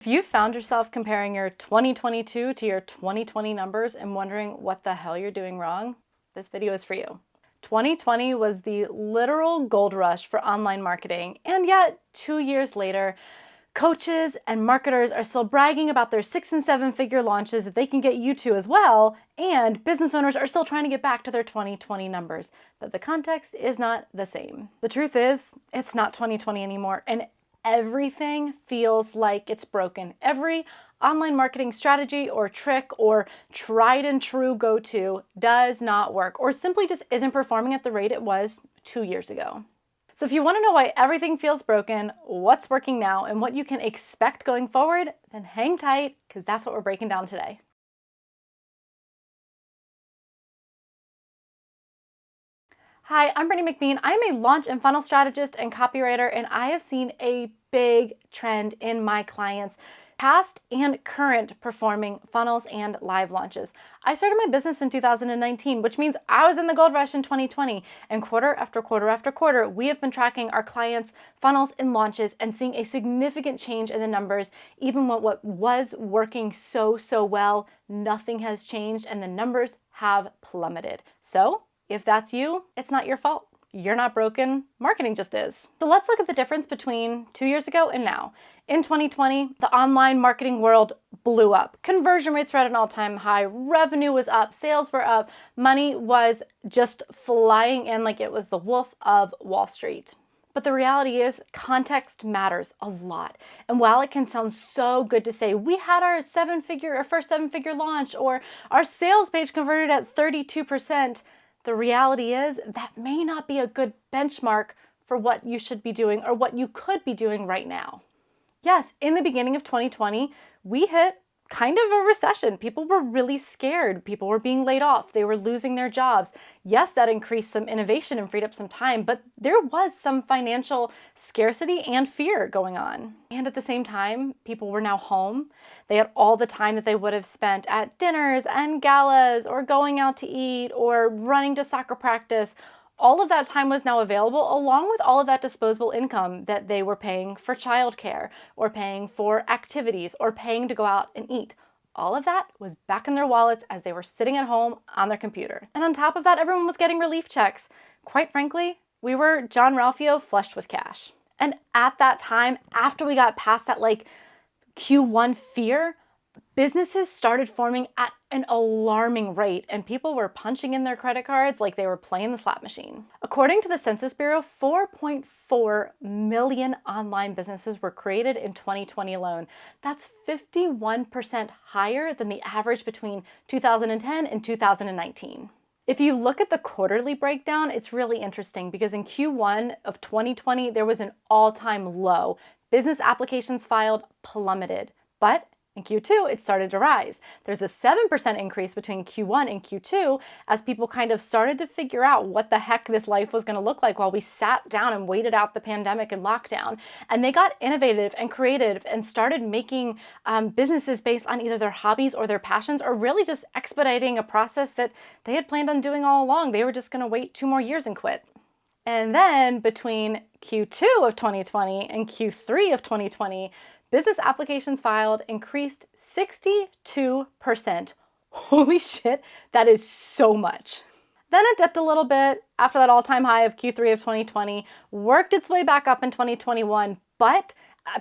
If you found yourself comparing your 2022 to your 2020 numbers and wondering what the hell you're doing wrong, this video is for you. 2020 was the literal gold rush for online marketing, and yet 2 years later, coaches and marketers are still bragging about their 6- and 7-figure launches that they can get you to as well, and business owners are still trying to get back to their 2020 numbers. But the context is not the same. The truth is, it's not 2020 anymore, and everything feels like it's broken. Every online marketing strategy or trick or tried and true go-to does not work, or simply just isn't performing at the rate it was 2 years ago. So if you want to know why everything feels broken, what's working now, and what you can expect going forward, then hang tight, because that's what we're breaking down today. Hi, I'm Brittany McBean. I'm a launch and funnel strategist and copywriter, and I have seen a big trend in my clients' past and current performing funnels and live launches. I started my business in 2019, which means I was in the gold rush in 2020, and quarter after quarter after quarter, we have been tracking our clients' funnels and launches and seeing a significant change in the numbers. Even what was working so well, nothing has changed and the numbers have plummeted. So if that's you, it's not your fault. You're not broken, marketing just is. So let's look at the difference between 2 years ago and now. In 2020, the online marketing world blew up. Conversion rates were at an all-time high, revenue was up, sales were up, money was just flying in like it was the Wolf of Wall Street. But the reality is, context matters a lot. And while it can sound so good to say, we had our first 7-figure launch, or our sales page converted at 32%, the reality is that may not be a good benchmark for what you should be doing or what you could be doing right now. Yes, in the beginning of 2020, we hit kind of a recession. People were really scared. People were being laid off. They were losing their jobs. Yes, that increased some innovation and freed up some time, but there was some financial scarcity and fear going on. And at the same time, people were now home. They had all the time that they would have spent at dinners and galas or going out to eat or running to soccer practice. All of that time was now available, along with all of that disposable income that they were paying for childcare or paying for activities or paying to go out and eat. All of that was back in their wallets as they were sitting at home on their computer. And on top of that, everyone was getting relief checks. Quite frankly, we were John Ralphio flushed with cash. And at that time, after we got past that Q1 fear, businesses started forming at an alarming rate, and people were punching in their credit cards like they were playing the slot machine. According to the Census Bureau, 4.4 million online businesses were created in 2020 alone. That's 51% higher than the average between 2010 and 2019. If you look at the quarterly breakdown, it's really interesting because in Q1 of 2020, there was an all-time low. Business applications filed plummeted, but in Q2, it started to rise. There's a 7% increase between Q1 and Q2 as people kind of started to figure out what the heck this life was going to look like while we sat down and waited out the pandemic and lockdown. And they got innovative and creative and started making businesses based on either their hobbies or their passions, or really just expediting a process that they had planned on doing all along. They were just going to wait 2 more years and quit. And then between Q2 of 2020 and Q3 of 2020, business applications filed increased 62%. Holy shit, that is so much. Then it dipped a little bit after that all-time high of Q3 of 2020, worked its way back up in 2021, but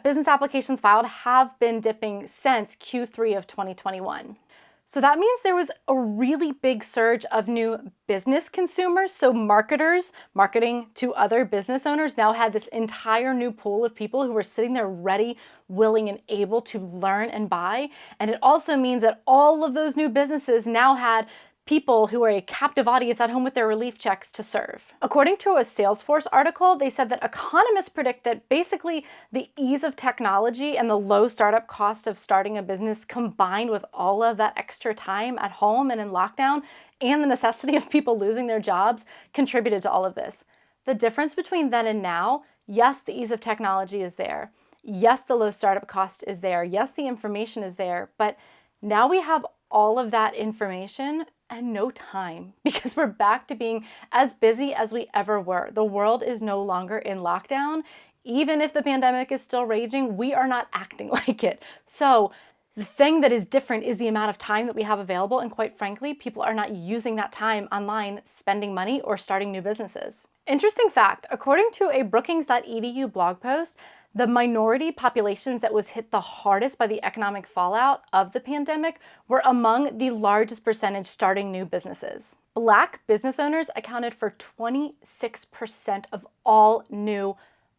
business applications filed have been dipping since Q3 of 2021. So that means there was a really big surge of new business consumers. So marketers marketing to other business owners now had this entire new pool of people who were sitting there ready, willing, and able to learn and buy. And it also means that all of those new businesses now had people who are a captive audience at home with their relief checks to serve. According to a Salesforce article, they said that economists predict that basically the ease of technology and the low startup cost of starting a business, combined with all of that extra time at home and in lockdown and the necessity of people losing their jobs, contributed to all of this. The difference between then and now, yes, the ease of technology is there. Yes, the low startup cost is there. Yes, the information is there. But now we have all of that information and no time, because we're back to being as busy as we ever were. The world is no longer in lockdown. Even if the pandemic is still raging, we are not acting like it. So the thing that is different is the amount of time that we have available, and quite frankly, people are not using that time online spending money or starting new businesses. Interesting fact, according to a Brookings.edu blog post, the minority populations that was hit the hardest by the economic fallout of the pandemic were among the largest percentage starting new businesses. Black business owners accounted for 26% of all new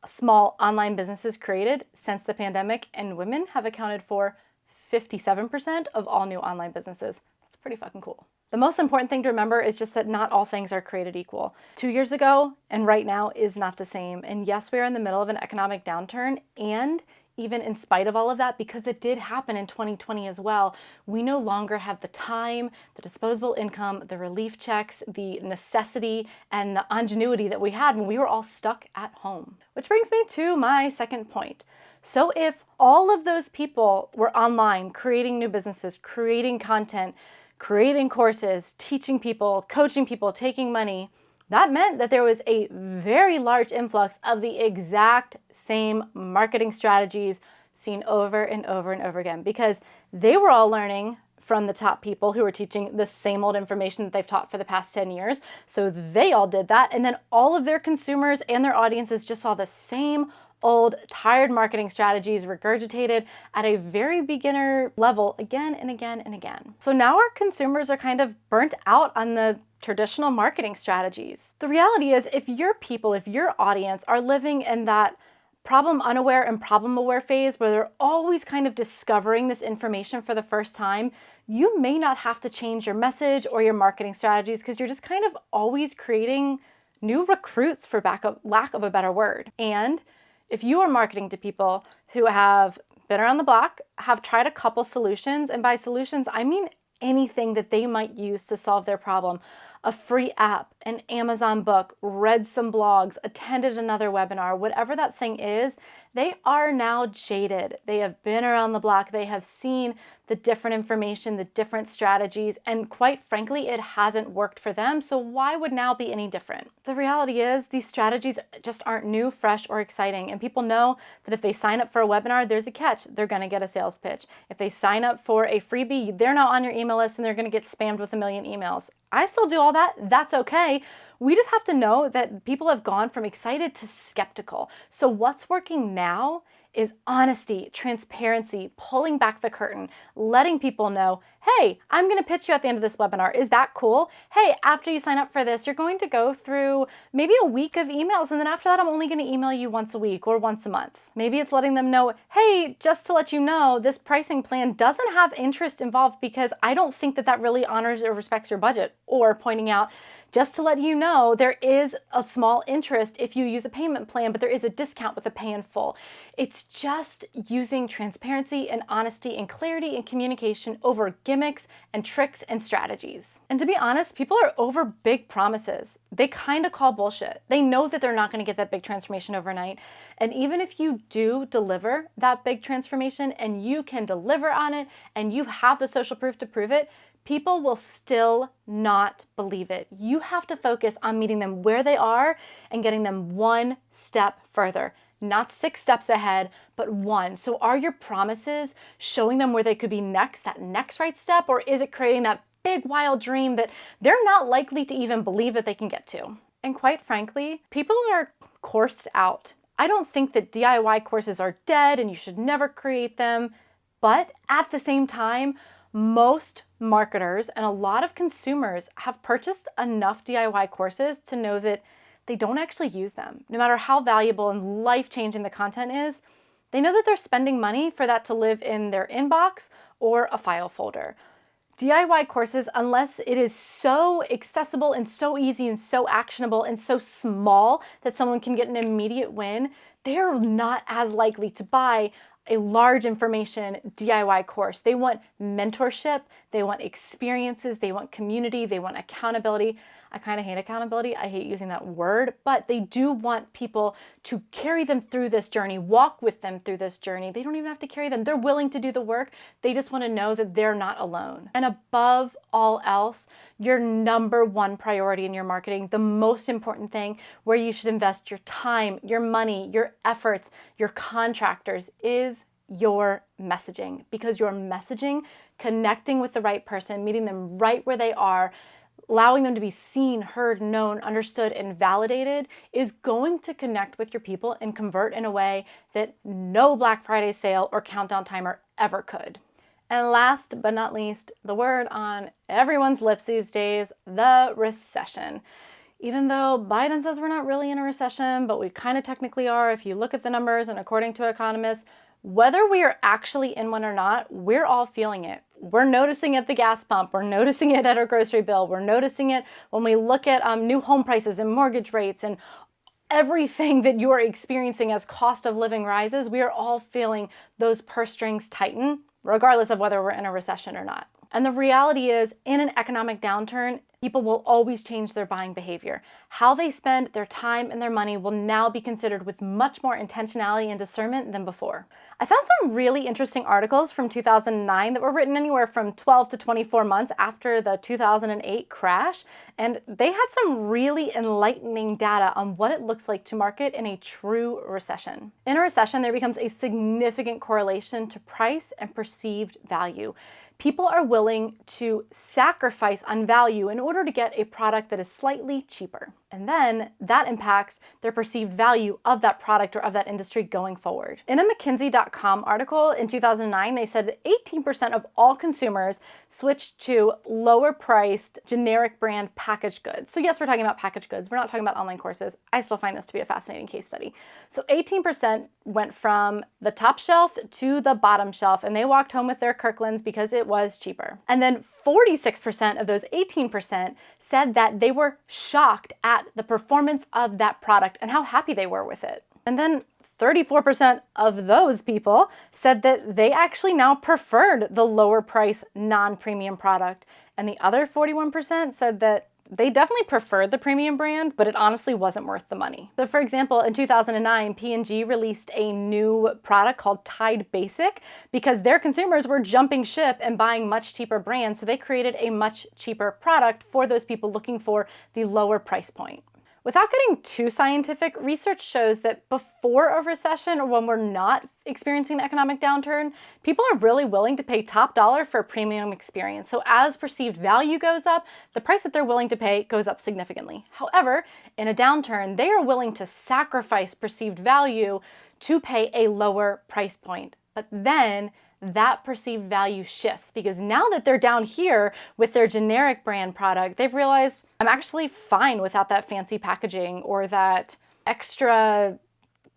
small online businesses created since the pandemic, and women have accounted for 57% of all new online businesses. That's pretty fucking cool. The most important thing to remember is just that not all things are created equal. 2 years ago and right now is not the same. And yes, we are in the middle of an economic downturn, and even in spite of all of that, because it did happen in 2020 as well, we no longer have the time, the disposable income, the relief checks, the necessity, and the ingenuity that we had when we were all stuck at home. Which brings me to my second point. So if all of those people were online, creating new businesses, creating content, creating courses, teaching people, coaching people, taking money, that meant that there was a very large influx of the exact same marketing strategies seen over and over and over again, because they were all learning from the top people who were teaching the same old information that they've taught for the past 10 years. So they all did that. And then all of their consumers and their audiences just saw the same old, tired marketing strategies regurgitated at a very beginner level again and again and again. So now our consumers are kind of burnt out on the traditional marketing strategies. The reality is, if your people, if your audience are living in that problem unaware and problem aware phase where they're always kind of discovering this information for the first time, you may not have to change your message or your marketing strategies because you're just kind of always creating new recruits, for lack of a better word. And if you are marketing to people who have been around the block, have tried a couple solutions, and by solutions, I mean anything that they might use to solve their problem, a free app, an Amazon book, read some blogs, attended another webinar, whatever that thing is, they are now jaded. They have been around the block. They have seen the different information, the different strategies, and quite frankly, it hasn't worked for them. So why would now be any different? The reality is these strategies just aren't new, fresh, or exciting. And people know that if they sign up for a webinar, there's a catch. They're going to get a sales pitch. If they sign up for a freebie, they're not on your email list and they're going to get spammed with 1 million emails. I still do all that. That's okay. We just have to know that people have gone from excited to skeptical. So what's working now is honesty, transparency, pulling back the curtain, letting people know, hey, I'm going to pitch you at the end of this webinar. Is that cool? Hey, after you sign up for this, you're going to go through maybe a week of emails. And then after that, I'm only going to email you once a week or once a month. Maybe it's letting them know, hey, just to let you know, this pricing plan doesn't have interest involved because I don't think that that really honors or respects your budget. Or pointing out, just to let you know, there is a small interest if you use a payment plan, but there is a discount with a pay in full. It's just using transparency and honesty and clarity and communication over gimmicks and tricks and strategies. And to be honest, people are over big promises. They kind of call bullshit. They know that they're not going to get that big transformation overnight. And even if you do deliver that big transformation and you can deliver on it and you have the social proof to prove it, people will still not believe it. You have to focus on meeting them where they are and getting them one step further. Not 6 steps ahead, but 1. So are your promises showing them where they could be next, that next right step, or is it creating that big wild dream that they're not likely to even believe that they can get to? And quite frankly, people are coursed out. I don't think that DIY courses are dead and you should never create them, but at the same time, most marketers and a lot of consumers have purchased enough DIY courses to know that they don't actually use them. No matter how valuable and life-changing the content is, they know that they're spending money for that to live in their inbox or a file folder. DIY courses, unless it is so accessible and so easy and so actionable and so small that someone can get an immediate win, they're not as likely to buy a large information DIY course. They want mentorship, they want experiences, they want community, they want accountability. I kind of hate accountability. I hate using that word, but they do want people to carry them through this journey, walk with them through this journey. They don't even have to carry them. They're willing to do the work. They just want to know that they're not alone. And above all else, your number one priority in your marketing, the most important thing where you should invest your time, your money, your efforts, your contractors is your messaging, because your messaging, connecting with the right person, meeting them right where they are, allowing them to be seen, heard, known, understood, and validated is going to connect with your people and convert in a way that no Black Friday sale or countdown timer ever could. And last but not least, the word on everyone's lips these days, the recession. Even though Biden says we're not really in a recession, but we kind of technically are if you look at the numbers and according to economists, whether we are actually in one or not, we're all feeling it. We're noticing it at the gas pump. We're noticing it at our grocery bill. We're noticing it when we look at new home prices and mortgage rates and everything that you are experiencing as cost of living rises. We are all feeling those purse strings tighten, regardless of whether we're in a recession or not. And the reality is, in an economic downturn, people will always change their buying behavior. How they spend their time and their money will now be considered with much more intentionality and discernment than before. I found some really interesting articles from 2009 that were written anywhere from 12 to 24 months after the 2008 crash, and they had some really enlightening data on what it looks like to market in a true recession. In a recession, there becomes a significant correlation to price and perceived value. People are willing to sacrifice on value in order to get a product that is slightly cheaper. And then that impacts their perceived value of that product or of that industry going forward. In a McKinsey.com article in 2009, they said 18% of all consumers switched to lower priced generic brand packaged goods. So yes, we're talking about packaged goods. We're not talking about online courses. I still find this to be a fascinating case study. So 18% went from the top shelf to the bottom shelf, and they walked home with their Kirklands because it was cheaper. And then 46% of those 18% said that they were shocked at the performance of that product and how happy they were with it. And then 34% of those people said that they actually now preferred the lower price non-premium product. And the other 41% said that they definitely preferred the premium brand, but it honestly wasn't worth the money. So for example, in 2009, P&G released a new product called Tide Basic because their consumers were jumping ship and buying much cheaper brands. So they created a much cheaper product for those people looking for the lower price point. Without getting too scientific, research shows that before a recession or when we're not experiencing an economic downturn, people are really willing to pay top dollar for a premium experience. So as perceived value goes up, the price that they're willing to pay goes up significantly. However, in a downturn, they are willing to sacrifice perceived value to pay a lower price point. But then that perceived value shifts because now that they're down here with their generic brand product, they've realized I'm actually fine without that fancy packaging or that extra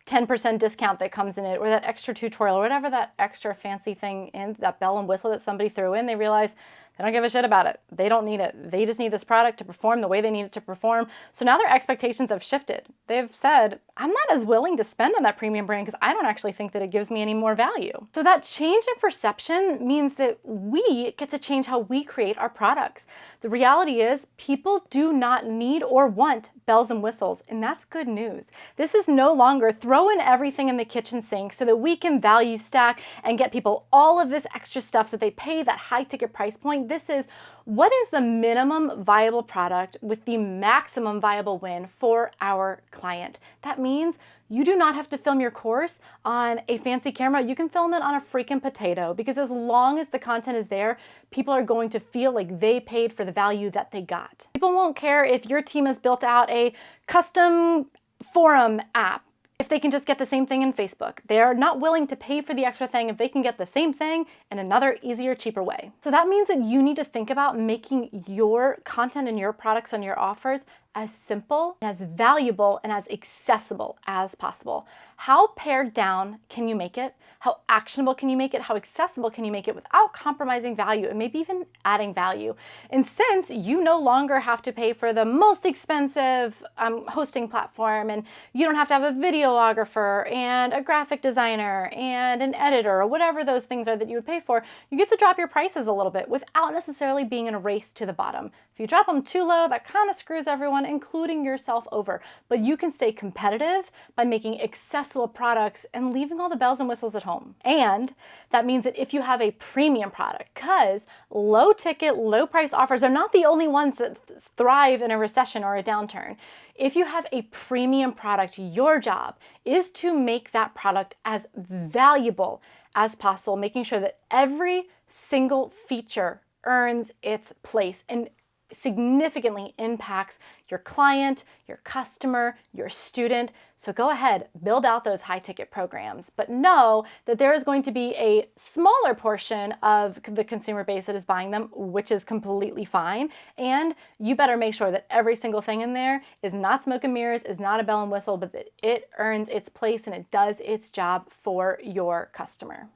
10% discount that comes in it or that extra tutorial or whatever that extra fancy thing in that bell and whistle that somebody threw in. They realize they don't give a shit about it. They don't need it. They just need this product to perform the way they need it to perform. So now their expectations have shifted. They've said, I'm not as willing to spend on that premium brand because I don't actually think that it gives me any more value. So that change in perception means that we get to change how we create our products. The reality is people do not need or want bells and whistles, and that's good news. This is no longer throwing everything in the kitchen sink so that we can value stack and get people all of this extra stuff so they pay that high ticket price point. This is what is the minimum viable product with the maximum viable win for our client. That means you do not have to film your course on a fancy camera. You can film it on a freaking potato because as long as the content is there, people are going to feel like they paid for the value that they got. People won't care if your team has built out a custom forum app if they can just get the same thing in Facebook. They are not willing to pay for the extra thing if they can get the same thing in another easier, cheaper way. So that means that you need to think about making your content and your products and your offers as simple, as valuable, and as accessible as possible. How pared down can you make it? How actionable can you make it? How accessible can you make it without compromising value and maybe even adding value? And since you no longer have to pay for the most expensive hosting platform, and you don't have to have a videographer and a graphic designer and an editor or whatever those things are that you would pay for, you get to drop your prices a little bit without necessarily being in a race to the bottom. If you drop them too low, that kind of screws everyone, including yourself, over. But you can stay competitive by making accessible products and leaving all the bells and whistles at home. And that means that if you have a premium product, because low ticket, low price offers are not the only ones that thrive in a recession or a downturn. If you have a premium product, your job is to make that product as valuable as possible, making sure that every single feature earns its place and significantly impacts your client, your customer, your student. So go ahead, build out those high ticket programs, but know that there is going to be a smaller portion of the consumer base that is buying them, which is completely fine. And you better make sure that every single thing in there is not smoke and mirrors, is not a bell and whistle, but that it earns its place and it does its job for your customer.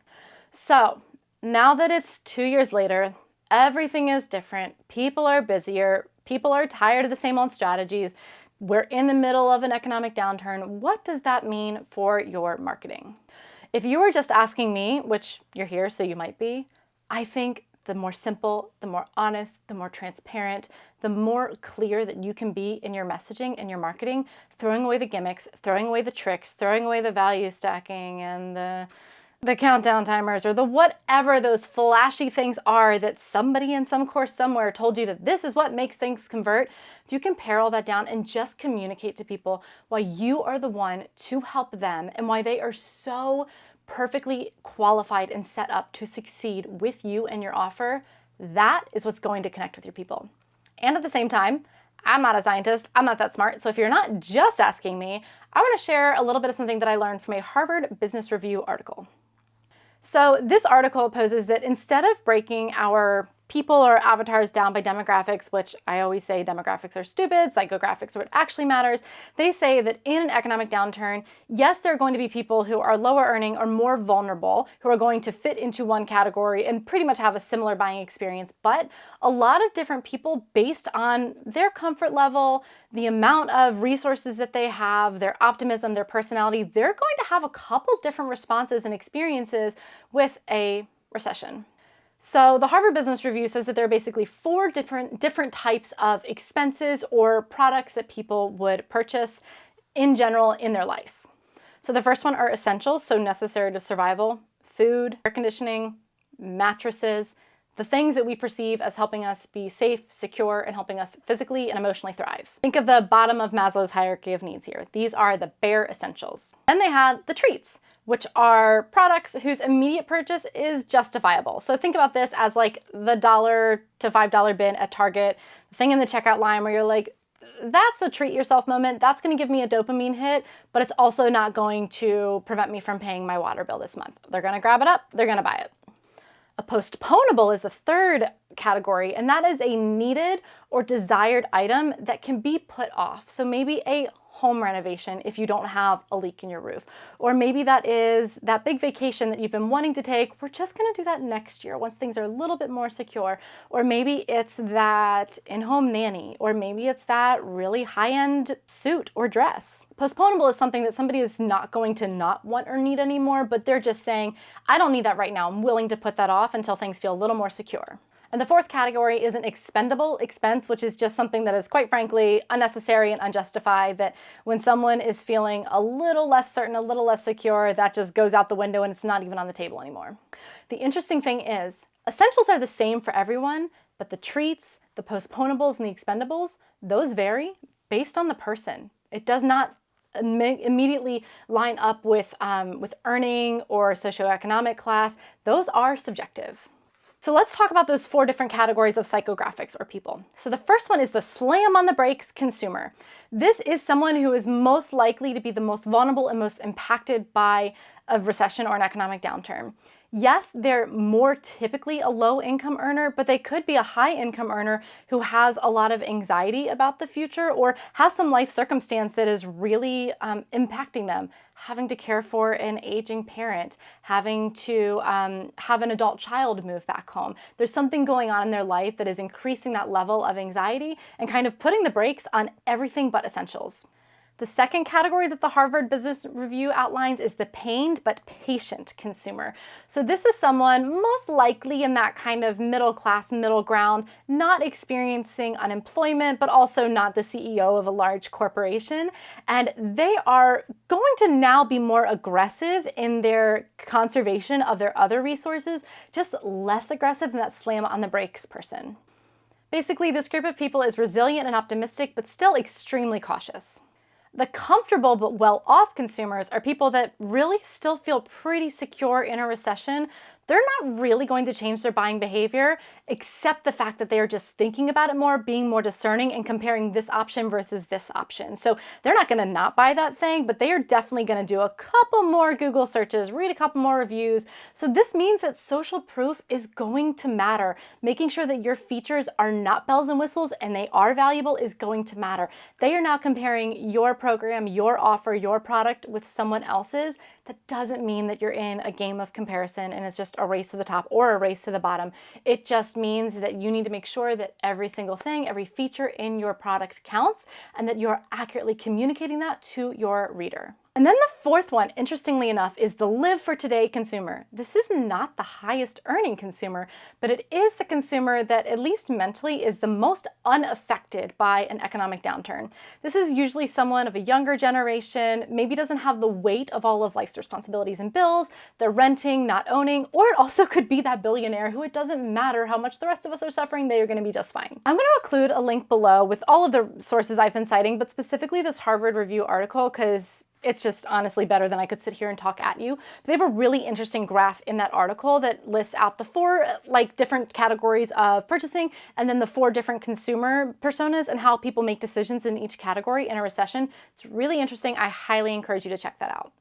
So now that it's 2 years later, everything is different. People are busier. People are tired of the same old strategies. We're in the middle of an economic downturn. What does that mean for your marketing? If you were just asking me, which you're here, so you might be, I think the more simple, the more honest, the more transparent, the more clear that you can be in your messaging and your marketing, throwing away the gimmicks, throwing away the tricks, throwing away the value stacking and the countdown timers or the whatever those flashy things are that somebody in some course somewhere told you that this is what makes things convert. If you can pare all that down and just communicate to people why you are the one to help them and why they are so perfectly qualified and set up to succeed with you and your offer, that is what's going to connect with your people. And at the same time, I'm not a scientist, I'm not that smart, so if you're not just asking me, I want to share a little bit of something that I learned from a Harvard Business Review article. So this article poses that instead of breaking our people or avatars down by demographics, which I always say demographics are stupid, psychographics are what actually matters, they say that in an economic downturn, yes, there are going to be people who are lower earning or more vulnerable, who are going to fit into one category and pretty much have a similar buying experience, but a lot of different people based on their comfort level, the amount of resources that they have, their optimism, their personality, they're going to have a couple different responses and experiences with a recession. So the Harvard Business Review says that there are basically 4 different types of expenses or products that people would purchase in general in their life. So the first one are essentials, so necessary to survival: food, air conditioning, mattresses, the things that we perceive as helping us be safe, secure, and helping us physically and emotionally thrive. Think of the bottom of Maslow's hierarchy of needs here. These are the bare essentials. Then they have the treats, which are products whose immediate purchase is justifiable. So think about this as like the $1 to $5 bin at Target, the thing in the checkout line where you're like, that's a treat yourself moment. That's going to give me a dopamine hit, but it's also not going to prevent me from paying my water bill this month. They're going to grab it up. They're going to buy it. A postponable is a third category, and that is a needed or desired item that can be put off. So maybe a home renovation if you don't have a leak in your roof. Or maybe that is that big vacation that you've been wanting to take. We're just going to do that next year once things are a little bit more secure. Or maybe it's that in-home nanny. Or maybe it's that really high-end suit or dress. Postponable is something that somebody is not going to not want or need anymore, but they're just saying, I don't need that right now. I'm willing to put that off until things feel a little more secure. And the fourth category is an expendable expense, which is just something that is quite frankly unnecessary and unjustified, that when someone is feeling a little less certain, a little less secure, that just goes out the window and it's not even on the table anymore. The interesting thing is, essentials are the same for everyone, but the treats, the postponables, and the expendables, those vary based on the person. It does not immediately line up with earning or socioeconomic class. Those are subjective. So let's talk about those 4 different categories of psychographics or people. So the first one is the slam on the brakes consumer. This is someone who is most likely to be the most vulnerable and most impacted by a recession or an economic downturn. Yes, they're more typically a low income earner, but they could be a high income earner who has a lot of anxiety about the future or has some life circumstance that is really impacting them. Having to care for an aging parent, having to have an adult child move back home. There's something going on in their life that is increasing that level of anxiety and kind of putting the brakes on everything but essentials. The second category that the Harvard Business Review outlines is the pained but patient consumer. So this is someone most likely in that kind of middle class, middle ground, not experiencing unemployment, but also not the CEO of a large corporation. And they are going to now be more aggressive in their conservation of their other resources, just less aggressive than that slam on the brakes person. Basically, this group of people is resilient and optimistic, but still extremely cautious. The comfortable but well-off consumers are people that really still feel pretty secure in a recession. They're not really going to change their buying behavior, except the fact that they are just thinking about it more, being more discerning, and comparing this option versus this option. So they're not going to not buy that thing, but they are definitely going to do a couple more Google searches, read a couple more reviews. So this means that social proof is going to matter. Making sure that your features are not bells and whistles and they are valuable is going to matter. They are now comparing your program, your offer, your product with someone else's. That doesn't mean that you're in a game of comparison and it's just a race to the top or a race to the bottom. It just means that you need to make sure that every single thing, every feature in your product counts and that you're accurately communicating that to your reader. And then the fourth one, interestingly enough, is the live for today consumer. This is not the highest earning consumer, but it is the consumer that, at least mentally, is the most unaffected by an economic downturn. This is usually someone of a younger generation, maybe doesn't have the weight of all of life's responsibilities and bills, they're renting, not owning, or it also could be that billionaire who it doesn't matter how much the rest of us are suffering, they are going to be just fine. I'm going to include a link below with all of the sources I've been citing, but specifically this Harvard Review article, because it's just honestly better than I could sit here and talk at you. But they have a really interesting graph in that article that lists out the four different categories of purchasing and then the four different consumer personas and how people make decisions in each category in a recession. It's really interesting. I highly encourage you to check that out.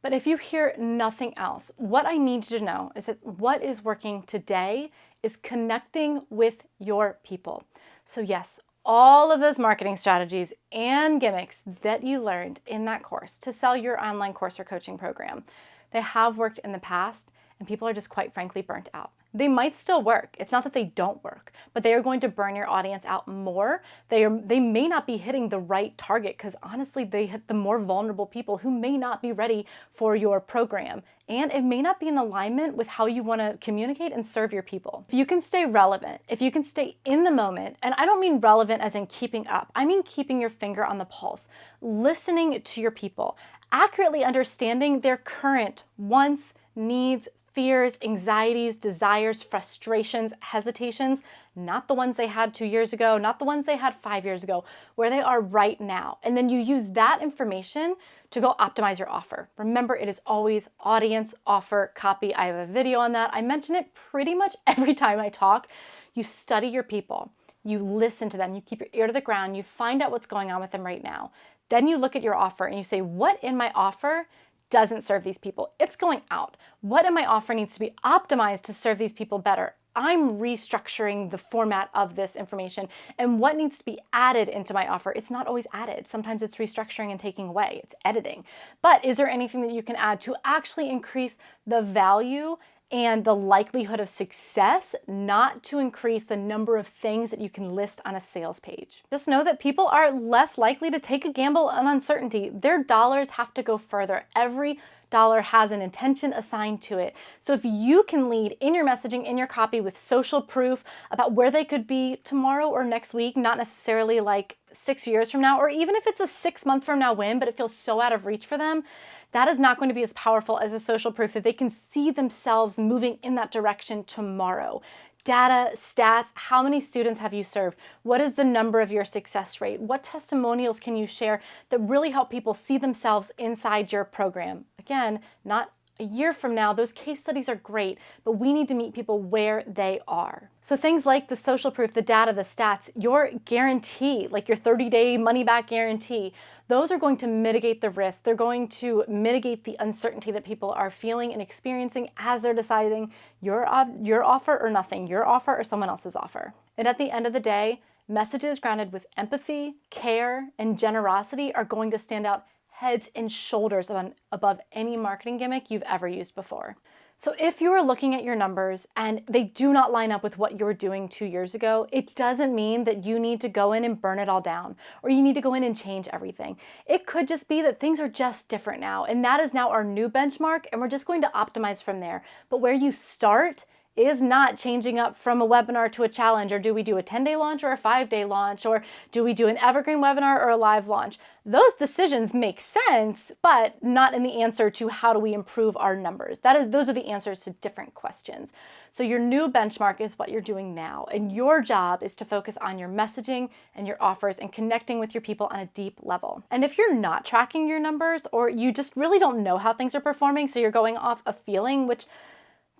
But if you hear nothing else, what I need you to know is that what is working today is connecting with your people. So yes, all of those marketing strategies and gimmicks that you learned in that course to sell your online course or coaching program, they have worked in the past and people are just quite frankly burnt out. They might still work. It's not that they don't work, but they are going to burn your audience out more. They may not be hitting the right target because honestly, they hit the more vulnerable people who may not be ready for your program. And it may not be in alignment with how you want to communicate and serve your people. If you can stay relevant, if you can stay in the moment, and I don't mean relevant as in keeping up, I mean keeping your finger on the pulse, listening to your people, accurately understanding their current wants, needs, fears, anxieties, desires, frustrations, hesitations, not the ones they had 2 years ago, not the ones they had 5 years ago, where they are right now. And then you use that information to go optimize your offer. Remember, it is always audience, offer, copy. I have a video on that. I mention it pretty much every time I talk. You study your people. You listen to them. You keep your ear to the ground. You find out what's going on with them right now. Then you look at your offer and you say, what in my offer doesn't serve these people? It's going out. What in my offer needs to be optimized to serve these people better? I'm restructuring the format of this information and what needs to be added into my offer. It's not always added. Sometimes it's restructuring and taking away. It's editing. But is there anything that you can add to actually increase the value and the likelihood of success, not to increase the number of things that you can list on a sales page? Just know that people are less likely to take a gamble on uncertainty. Their dollars have to go further. Every dollar has an intention assigned to it. So if you can lead in your messaging, in your copy with social proof about where they could be tomorrow or next week, not necessarily like 6 years from now, or even if it's a 6 month from now win, but it feels so out of reach for them, that is not going to be as powerful as a social proof that they can see themselves moving in that direction tomorrow. Data, stats, how many students have you served? What is the number of your success rate? What testimonials can you share that really help people see themselves inside your program? Again, not a year from now, those case studies are great, but we need to meet people where they are. So things like the social proof, the data, the stats, your guarantee, like your 30-day money-back guarantee, those are going to mitigate the risk. They're going to mitigate the uncertainty that people are feeling and experiencing as they're deciding your offer or nothing, your offer or someone else's offer. And at the end of the day, messages grounded with empathy, care, and generosity are going to stand out heads and shoulders above any marketing gimmick you've ever used before. So if you are looking at your numbers and they do not line up with what you were doing 2 years ago, it doesn't mean that you need to go in and burn it all down, or you need to go in and change everything. It could just be that things are just different now, and that is now our new benchmark, and we're just going to optimize from there. But where you start is not changing up from a webinar to a challenge, or do we do a 10-day launch or a 5-day launch, or do we do an evergreen webinar or a live launch? Those decisions make sense, but not in the answer to how do we improve our numbers. Those are the answers to different questions. So your new benchmark is what you're doing now, and your job is to focus on your messaging and your offers and connecting with your people on a deep level. And if you're not tracking your numbers, or you just really don't know how things are performing, so you're going off a feeling, which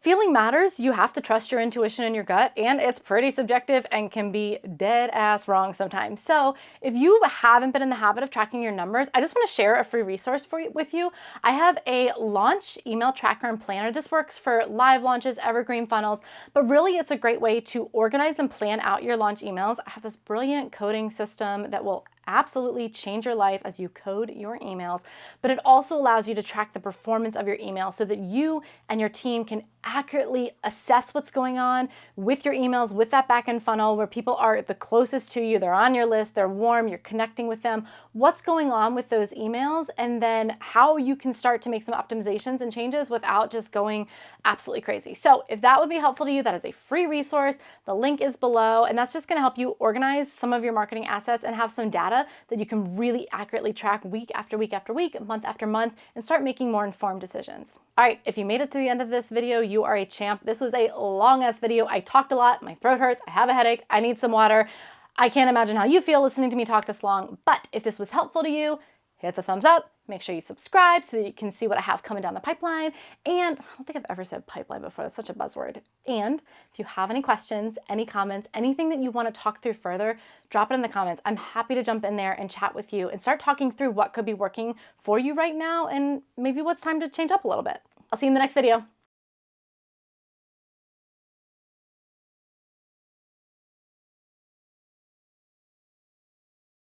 feeling matters. You have to trust your intuition and your gut, and it's pretty subjective and can be dead ass wrong sometimes. So if you haven't been in the habit of tracking your numbers, I just want to share a free resource with you. I have a launch email tracker and planner. This works for live launches, evergreen funnels, but really it's a great way to organize and plan out your launch emails. I have this brilliant coding system that will absolutely change your life as you code your emails, but it also allows you to track the performance of your email so that you and your team can accurately assess what's going on with your emails, with that back-end funnel where people are the closest to you, they're on your list, they're warm, you're connecting with them, what's going on with those emails, and then how you can start to make some optimizations and changes without just going absolutely crazy. So if that would be helpful to you, that is a free resource. The link is below, and that's just going to help you organize some of your marketing assets and have some data that you can really accurately track week after week after week, month after month, and start making more informed decisions. All right, if you made it to the end of this video, you are a champ. This was a long ass video. I talked a lot, my throat hurts, I have a headache, I need some water. I can't imagine how you feel listening to me talk this long, but if this was helpful to you, hit the thumbs up. Make sure you subscribe so that you can see what I have coming down the pipeline. And I don't think I've ever said pipeline before. That's such a buzzword. And if you have any questions, any comments, anything that you want to talk through further, drop it in the comments. I'm happy to jump in there and chat with you and start talking through what could be working for you right now and maybe what's time to change up a little bit. I'll see you in the next video.